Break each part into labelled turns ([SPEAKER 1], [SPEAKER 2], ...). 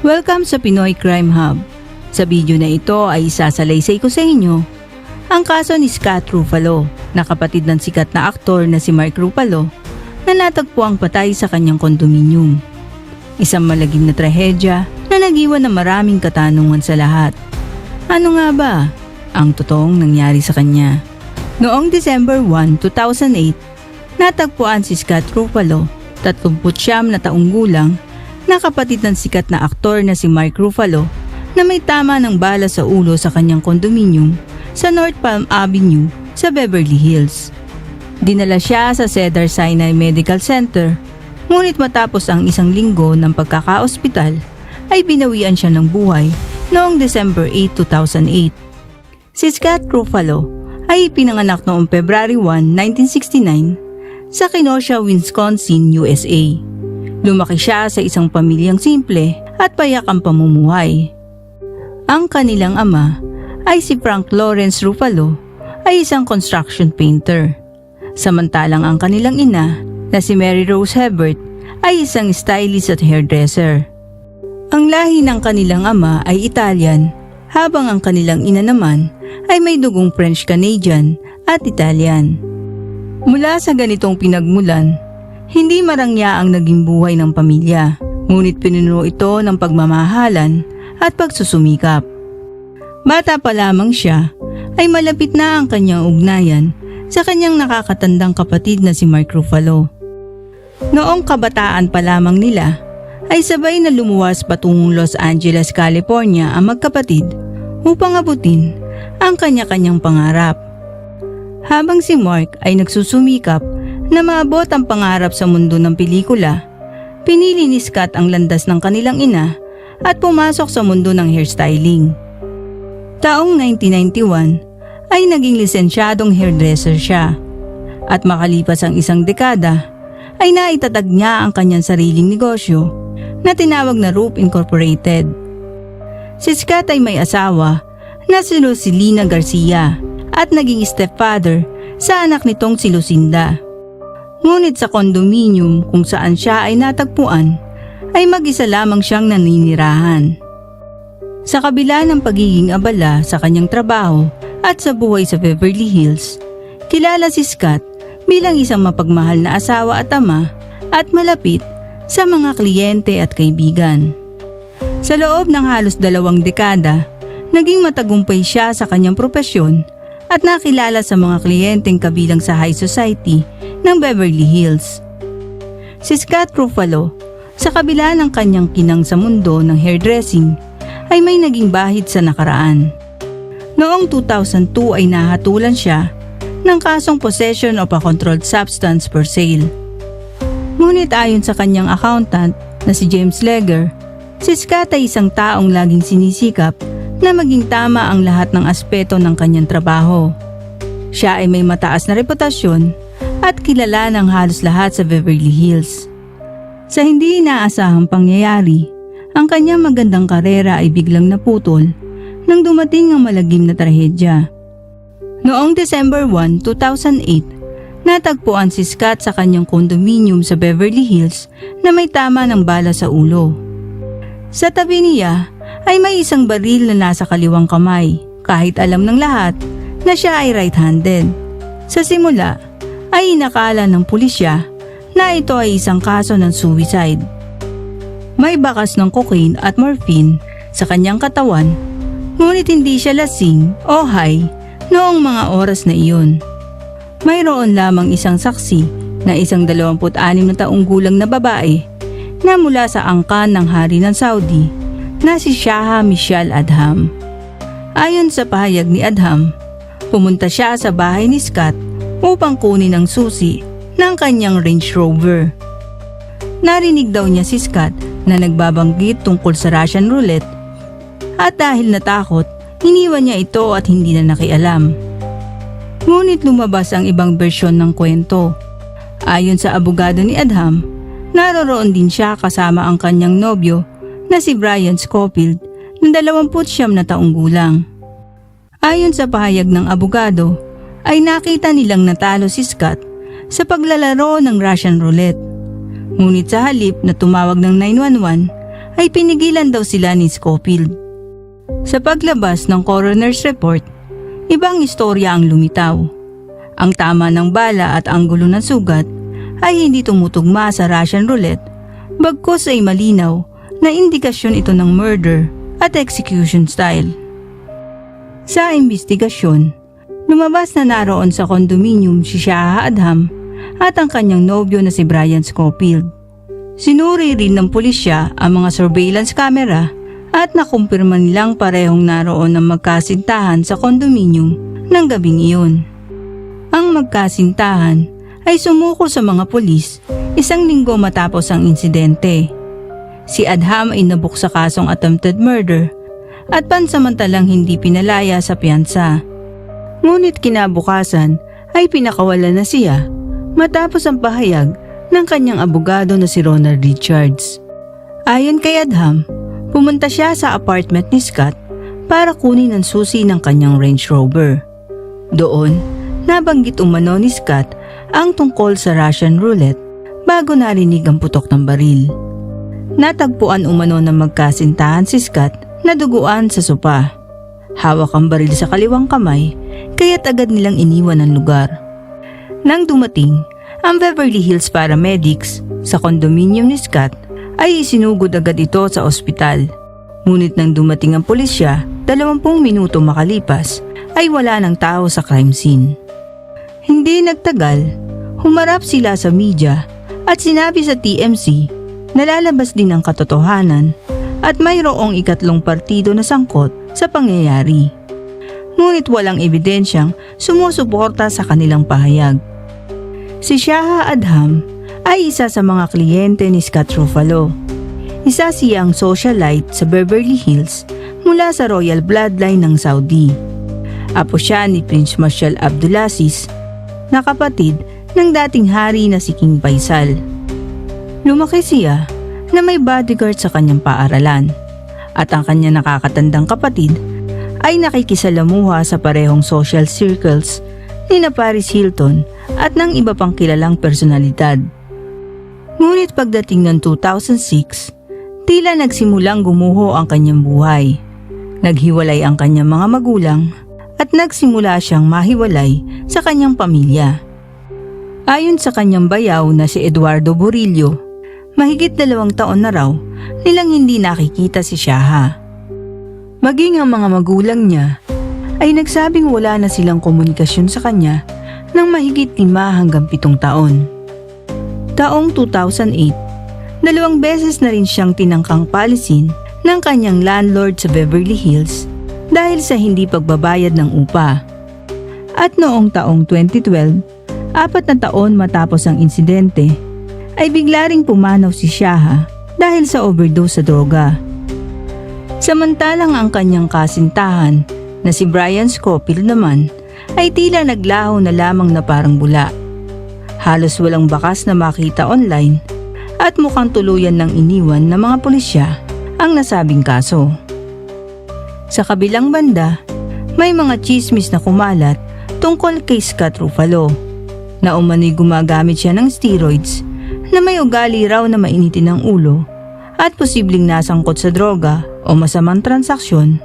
[SPEAKER 1] Welcome sa Pinoy Crime Hub. Sa video na ito ay isasalaysay ko sa inyo ang kaso ni Scott Ruffalo, na kapatid ng sikat na aktor na si Mark Ruffalo, na natagpuang patay sa kanyang kondominium. Isang malagim na trahedya na nag-iwan ng maraming katanungan sa lahat. Ano nga ba ang totoong nangyari sa kanya? Noong December 1, 2008, natagpuan si Scott Ruffalo, 39 na taong gulang, na kapatid ng sikat na aktor na si Mark Ruffalo, na may tama ng bala sa ulo sa kanyang kondominium sa North Palm Avenue sa Beverly Hills. Dinala siya sa Cedars-Sinai Medical Center, ngunit matapos ang isang linggo ng pagkakaospital ay binawian siya ng buhay noong December 8, 2008. Si Scott Ruffalo ay pinanganak noong February 1, 1969 sa Kenosha, Wisconsin, USA. Lumaki siya sa isang pamilyang simple at payak ang pamumuhay. Ang kanilang ama ay si Frank Lawrence Ruffalo ay isang construction painter. Samantalang ang kanilang ina na si Mary Rose Hebert ay isang stylist at hairdresser. Ang lahi ng kanilang ama ay Italian, habang ang kanilang ina naman ay may dugong French-Canadian at Italian. Mula sa ganitong pinagmulan, hindi marangya ang naging buhay ng pamilya, ngunit pinuno ito ng pagmamahalan at pagsusumikap. Bata pa lamang siya, ay malapit na ang kanyang ugnayan sa kanyang nakakatandang kapatid na si Mark Ruffalo. Noong kabataan pa lamang nila, ay sabay na lumuwas patungong Los Angeles, California ang magkapatid upang abutin ang kanya-kanyang pangarap. Habang si Mark ay nagsusumikap na maabot ang pangarap sa mundo ng pelikula, pinili ni Scott ang landas ng kanilang ina at pumasok sa mundo ng hairstyling. Taong 1991 ay naging lisensyadong hairdresser siya, at makalipas ang isang dekada ay naitatag niya ang kanyang sariling negosyo na tinawag na Roof Incorporated. Si Scott ay may asawa na si Lucilina Garcia at naging stepfather sa anak nitong si Lucinda. Ngunit sa kondominium kung saan siya ay natagpuan, ay mag-isa lamang siyang naninirahan. Sa kabila ng pagiging abala sa kanyang trabaho at sa buhay sa Beverly Hills, kilala si Scott bilang isang mapagmahal na asawa at ama at malapit sa mga kliyente at kaibigan. Sa loob ng halos 2 dekada, naging matagumpay siya sa kanyang propesyon at nakilala sa mga kliyenteng kabilang sa high society ng Beverly Hills. Si Scott Ruffalo, sa kabila ng kanyang kinang sa mundo ng hairdressing, ay may naging bahid sa nakaraan. Noong 2002 ay nahatulan siya ng kasong possession of a controlled substance for sale. Ngunit ayon sa kanyang accountant na si James Leger, si Scott ay isang taong laging sinisikap na maging tama ang lahat ng aspeto ng kanyang trabaho. Siya ay may mataas na reputasyon at kilala ng halos lahat sa Beverly Hills. Sa hindi inaasahang pangyayari, ang kanyang magandang karera ay biglang naputol nang dumating ang malagim na trahedya. Noong December 1, 2008, natagpuan si Scott sa kanyang kondominium sa Beverly Hills na may tama ng bala sa ulo. Sa tabi niya ay may isang baril na nasa kaliwang kamay, kahit alam ng lahat na siya ay right-handed. Sa simula, ay inakala ng pulisya na ito ay isang kaso ng suicide. May bakas ng cocaine at morphine sa kanyang katawan, ngunit hindi siya lasing o high noong mga oras na iyon. Mayroon lamang isang saksi na isang 26 na taong gulang na babae na mula sa angkan ng hari ng Saudi na si Shaha Michelle Adham. Ayon sa pahayag ni Adham, pumunta siya sa bahay ni Scott upang kunin ang susi ng kanyang Range Rover. Narinig daw niya si Scott na nagbabanggit tungkol sa Russian roulette, at dahil natakot, iniwan niya ito at hindi na nakialam. Ngunit lumabas ang ibang bersyon ng kwento. Ayon sa abogado ni Adham, naroroon din siya kasama ang kanyang nobyo na si Brian Scofield na 29 na taong gulang. Ayon sa pahayag ng abogado, ay nakita nilang natalo si Scott sa paglalaro ng Russian roulette. Ngunit sa halip na tumawag ng 911, ay pinigilan daw sila ni Scofield. Sa paglabas ng coroner's report, ibang istorya ang lumitaw. Ang tama ng bala at anggulo ng sugat ay hindi tumutugma sa Russian roulette, bagkus ay malinaw na indikasyon ito ng murder at execution style. Sa investigasyon, lumabas na naroon sa kondominium si Shaha Adham at ang kanyang nobyo na si Brian Scofield. Sinuri rin ng pulisya ang mga surveillance camera at nakumpirma nilang parehong naroon ng magkasintahan sa kondominium ng gabing iyon. Ang magkasintahan ay sumuko sa mga pulis 1 linggo matapos ang insidente. Si Adham ay nabuk sa kasong attempted murder at pansamantalang hindi pinalaya sa piyansa. Ngunit kinabukasan ay pinakawalan na siya matapos ang pahayag ng kanyang abogado na si Ronald Richards. Ayon kay Adham, pumunta siya sa apartment ni Scott para kunin ang susi ng kanyang Range Rover. Doon, nabanggit umano ni Scott ang tungkol sa Russian roulette bago narinig ang putok ng baril. Natagpuan umano ng magkasintahan si Scott na duguan sa sopa. Hawak ang baril sa kaliwang kamay, kaya't agad nilang iniwan ang lugar. Nang dumating ang Beverly Hills paramedics sa kondominium ni Scott, ay isinugod agad ito sa ospital. Ngunit nang dumating ang pulisya, 20 minuto makalipas, ay wala ng tao sa crime scene. Hindi nagtagal, humarap sila sa media at sinabi sa TMC na lalabas din ang katotohanan at mayroong ikatlong partido na sangkot sa pangyayari. Ngunit walang ebidensyang sumusuporta sa kanilang pahayag. Si Shaha Adham ay isa sa mga kliyente ni Scott Ruffalo. Isa siyang socialite sa Beverly Hills mula sa royal bloodline ng Saudi. Apo siya ni Prince Marshal Abdulaziz na kapatid ng dating hari na si King Faisal. Lumaki siya na may bodyguard sa kanyang paaralan at ang kanyang nakakatandang kapatid ay nakikisalamuha sa parehong social circles ni Paris Hilton at ng iba pang kilalang personalidad. Ngunit pagdating ng 2006, tila nagsimulang gumuho ang kanyang buhay. Naghiwalay ang kanyang mga magulang at nagsimula siyang mahiwalay sa kanyang pamilya. Ayon sa kanyang bayaw na si Eduardo Burillo, mahigit 2 taon na raw nilang hindi nakikita si Shaha. Maging ang mga magulang niya ay nagsabing wala na silang komunikasyon sa kanya ng mahigit 5 hanggang 7 taon. Taong 2008, 2 beses na rin siyang tinangkang palisin ng kanyang landlord sa Beverly Hills dahil sa hindi pagbabayad ng upa. At noong taong 2012, 4 na taon matapos ang insidente, ay bigla ring pumanaw si Shaha dahil sa overdose sa droga. Samantalang ang kanyang kasintahan na si Brian Scofield naman ay tila naglaho na lamang na parang bula. Halos walang bakas na makita online at mukhang tuluyan ng iniwan ng mga pulisya ang nasabing kaso. Sa kabilang banda, may mga chismis na kumalat tungkol kay Scott Ruffalo na umano'y gumagamit siya ng steroids na may ugali raw na mainitin ang ulo at posibleng nasangkot sa droga o masamang transaksyon,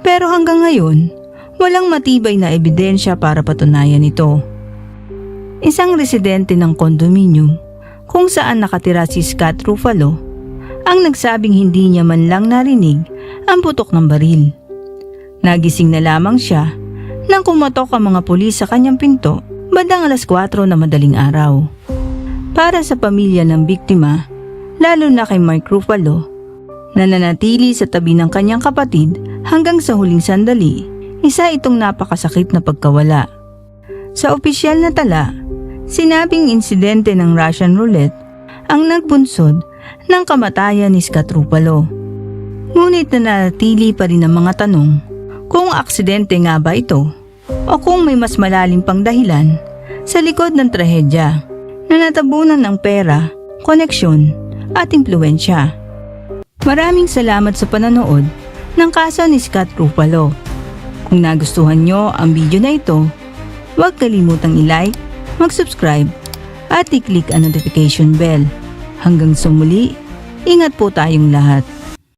[SPEAKER 1] pero hanggang ngayon, walang matibay na ebidensya para patunayan ito. Isang residente ng kondominium kung saan nakatira si Scott Ruffalo ang nagsabing hindi niya man lang narinig ang putok ng baril. Nagising na lamang siya nang kumatok ang mga pulis sa kanyang pinto bandang 4:00 na madaling araw. Para sa pamilya ng biktima, lalo na kay Mark Ruffalo, na nanatili sa tabi ng kanyang kapatid hanggang sa huling sandali, isa itong napakasakit na pagkawala. Sa opisyal na tala, sinabing insidente ng Russian roulette ang nagbunsod ng kamatayan ni Scott Ruffalo. Ngunit nanatili pa rin ang mga tanong kung aksidente nga ba ito o kung may mas malalim pang dahilan sa likod ng trahedya na natabunan ng pera, koneksyon at impluensya. Maraming salamat sa pananood ng kaso ni Scott Ruffalo. Kung nagustuhan nyo ang video na ito, huwag kalimutang i-like, mag-subscribe at i-click ang notification bell. Hanggang sa muli, ingat po tayong lahat.